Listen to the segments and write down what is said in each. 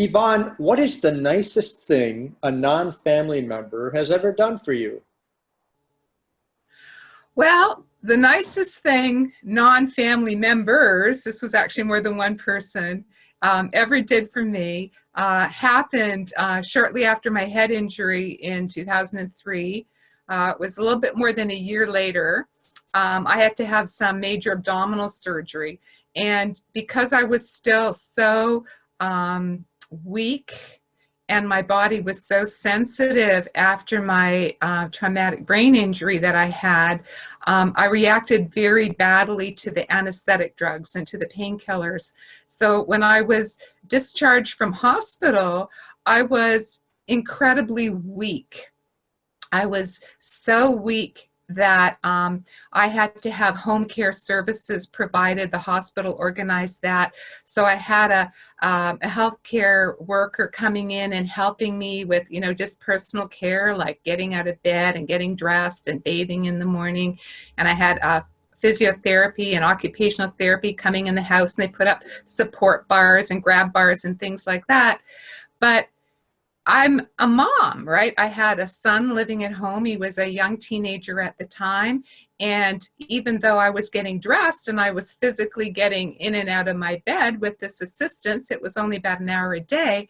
Yvonne, what is the nicest thing a non-family member has ever done for you? Well, the nicest thing non-family members, this was actually more than one person, ever did for me happened shortly after my head injury in 2003. It was a little bit more than a year later. I had to have some major abdominal surgery. And because I was still so weak and my body was so sensitive after my traumatic brain injury that I had, I reacted very badly to the anesthetic drugs and to the painkillers. So when I was discharged from hospital, I was incredibly weak. I was so weak that I had to have home care services provided. The hospital organized that. So I had a healthcare worker coming in and helping me with, just personal care, like getting out of bed and getting dressed and bathing in the morning. And I had physiotherapy and occupational therapy coming in the house, and they put up support bars and grab bars and things like that. But I'm a mom, right? I had a son living at home. He was a young teenager at the time. And even though I was getting dressed and I was physically getting in and out of my bed with this assistance, it was only about an hour a day,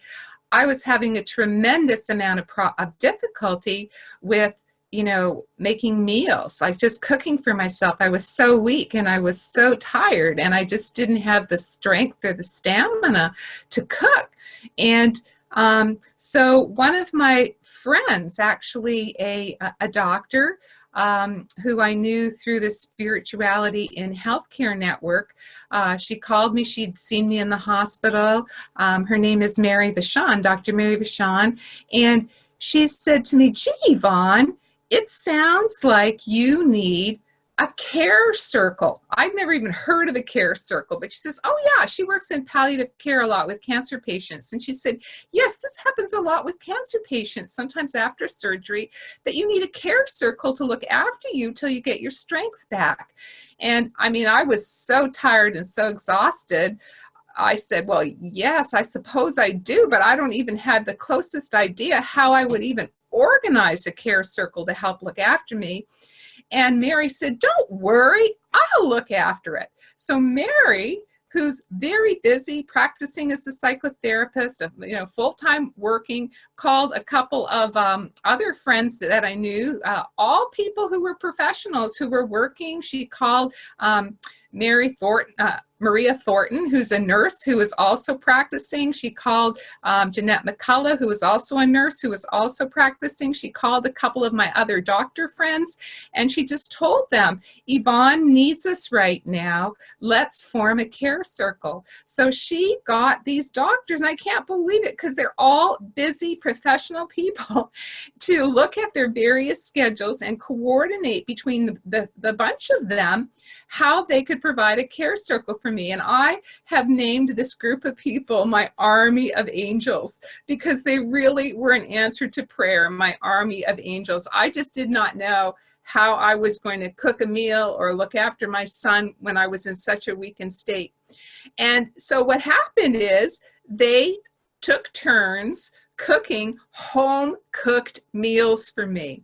I was having a tremendous amount of difficulty with making meals, like just cooking for myself. I was so weak and I was so tired, and I just didn't have the strength or the stamina to cook. And so one of my friends, actually a doctor who I knew through the Spirituality in Healthcare Network, she called me. She'd seen me in the hospital. Her name is Mary Vachon, Dr. Mary Vachon. And she said to me, "Gee, Yvonne, it sounds like you need a care circle." I'd never even heard of a care circle, but she says, "Oh yeah, she works in palliative care a lot with cancer patients." And she said, "Yes, this happens a lot with cancer patients, sometimes after surgery, that you need a care circle to look after you till you get your strength back." And I mean, I was so tired and so exhausted. I said, "Well, yes, I suppose I do, but I don't even have the closest idea how I would even organize a care circle to help look after me." And Mary said, "Don't worry, I'll look after it." So Mary, who's very busy practicing as a psychotherapist, full-time working, called a couple of other friends that I knew, all people who were professionals who were working. She called Maria Thornton, who's a nurse who was also practicing. She called Jeanette McCullough, who was also a nurse who was also practicing. She called a couple of my other doctor friends, and she just told them, "Yvonne needs us right now. Let's form a care circle." So she got these doctors, and I can't believe it because they're all busy professional people, to look at their various schedules and coordinate between the bunch of them how they could provide a care circle for me. And I have named this group of people my army of angels, because they really were an answer to prayer, my army of angels. I just did not know how I was going to cook a meal or look after my son when I was in such a weakened state. And so what happened is they took turns cooking home-cooked meals for me.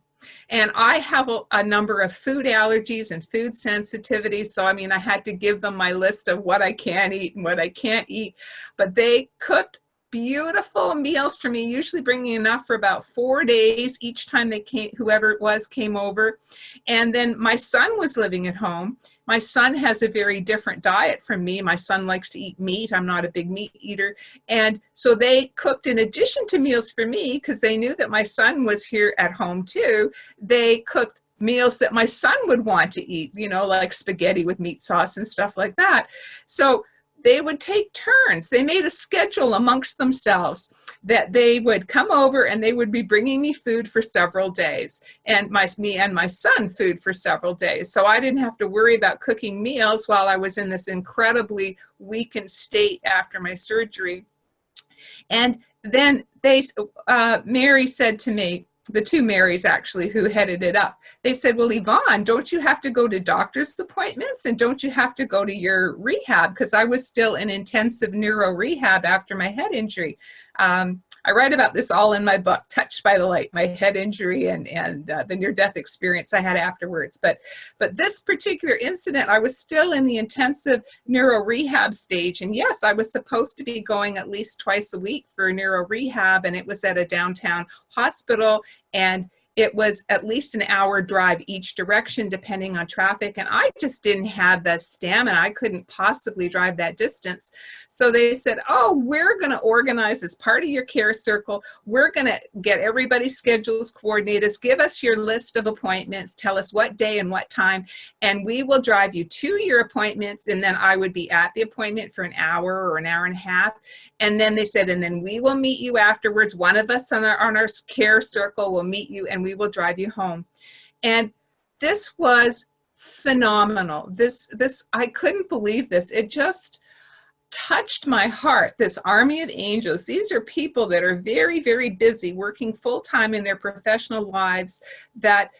And I have a number of food allergies and food sensitivities. So, I mean, I had to give them my list of what I can eat and what I can't eat. But they cooked beautiful meals for me, usually bringing enough for about 4 days each time they came, whoever it was came over. And then my son was living at home. My son has a very different diet from me. My son likes to eat meat. I'm not a big meat eater. And so they cooked, in addition to meals for me, because they knew that my son was here at home too, they cooked meals that my son would want to eat, like spaghetti with meat sauce and stuff like that. So they would take turns. They made a schedule amongst themselves that they would come over and they would be bringing me food for several days, and me and my son food for several days. So I didn't have to worry about cooking meals while I was in this incredibly weakened state after my surgery. And then Mary said to me, the two Marys actually who headed it up, they said, "Well, Yvonne, don't you have to go to doctor's appointments, and don't you have to go to your rehab?" Because I was still in intensive neuro rehab after my head injury. I write about this all in my book, Touched by the Light, my head injury and the near-death experience I had afterwards. But this particular incident, I was still in the intensive neuro rehab stage. And yes, I was supposed to be going at least twice a week for neuro rehab, and it was at a downtown hospital. And it was at least an hour drive each direction, depending on traffic. And I just didn't have the stamina. I couldn't possibly drive that distance. So they said, oh, we're going to organize as part of your care circle. We're going to get everybody's schedules coordinated. Give us your list of appointments. Tell us what day and what time. And we will drive you to your appointments. And then I would be at the appointment for an hour or an hour and a half. And then they said, and then we will meet you afterwards. One of us on our care circle will meet you, and we will drive you home. And this was phenomenal. I couldn't believe this. It just touched my heart. This army of angels. These are people that are very, very busy, working full-time in their professional lives, that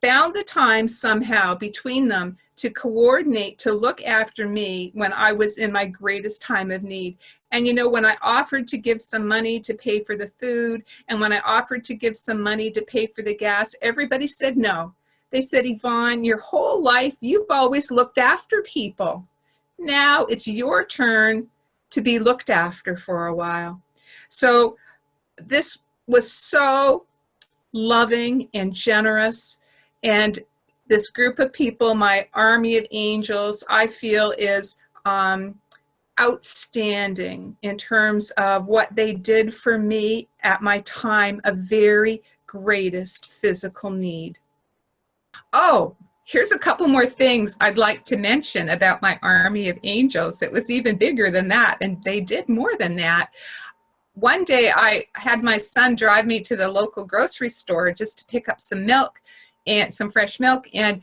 found the time somehow between them to coordinate, to look after me when I was in my greatest time of need. And you know, when I offered to give some money to pay for the food, and when I offered to give some money to pay for the gas, everybody said no. They said, Yvonne, your whole life, you've always looked after people. Now it's your turn to be looked after for a while. So this was so loving and generous. And this group of people, my army of angels, I feel is outstanding in terms of what they did for me at my time of very greatest physical need. Oh, here's a couple more things I'd like to mention about my army of angels. It was even bigger than that, and they did more than that. One day I had my son drive me to the local grocery store just to pick up some milk and some fresh milk, and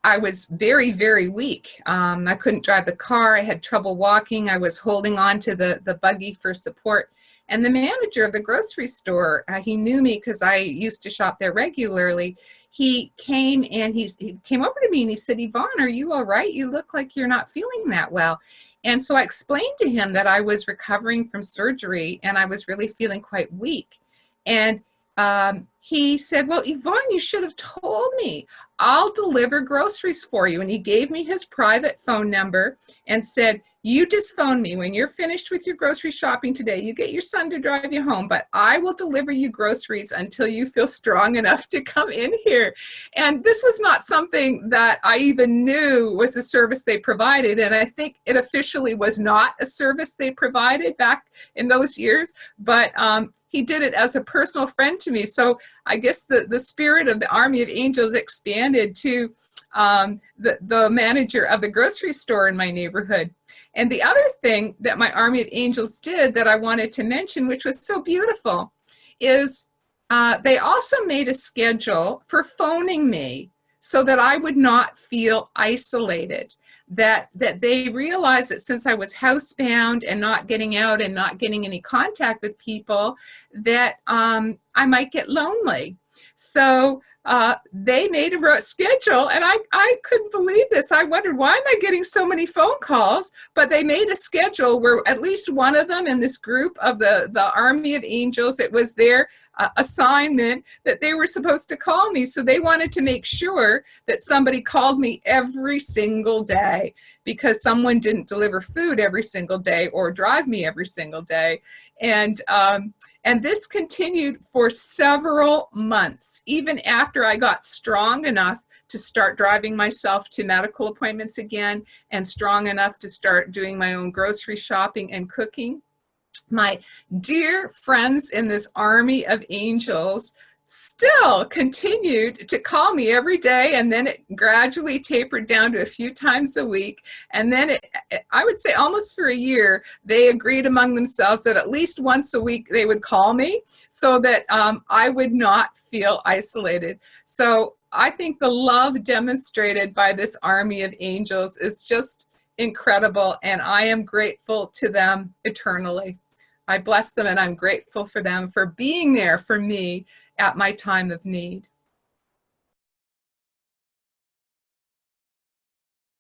I was very, very weak. I couldn't drive the car. I had trouble walking. I was holding on to the buggy for support. And the manager of the grocery store, he knew me because I used to shop there regularly. He came and he came over to me and he said, Yvonne, are you all right? You look like you're not feeling that well. And so I explained to him that I was recovering from surgery and I was really feeling quite weak. And he said, well, Yvonne, you should have told me. I'll deliver groceries for you. And he gave me his private phone number and said, you just phone me when you're finished with your grocery shopping today. You get your son to drive you home, but I will deliver you groceries until you feel strong enough to come in here. And this was not something that I even knew was a service they provided. And I think it officially was not a service they provided back in those years, but he did it as a personal friend to me. So I guess the spirit of the army of angels expanded to the manager of the grocery store in my neighborhood. And the other thing that my army of angels did that I wanted to mention, which was so beautiful, is they also made a schedule for phoning me so that I would not feel isolated. That they realized that since I was housebound and not getting out and not getting any contact with people, that I might get lonely. So they made a schedule, and I couldn't believe this. I wondered, why am I getting so many phone calls? But they made a schedule where at least one of them in this group of the army of angels, it was their assignment that they were supposed to call me. So they wanted to make sure that somebody called me every single day, because someone didn't deliver food every single day or drive me every single day. And this continued for several months, even after I got strong enough to start driving myself to medical appointments again and strong enough to start doing my own grocery shopping and cooking. My dear friends in this army of angels still continued to call me every day, and then it gradually tapered down to a few times a week. And then I would say almost for a year, they agreed among themselves that at least once a week they would call me so that I would not feel isolated. So I think the love demonstrated by this army of angels is just incredible, and I am grateful to them eternally. I bless them, and I'm grateful for them for being there for me at my time of need.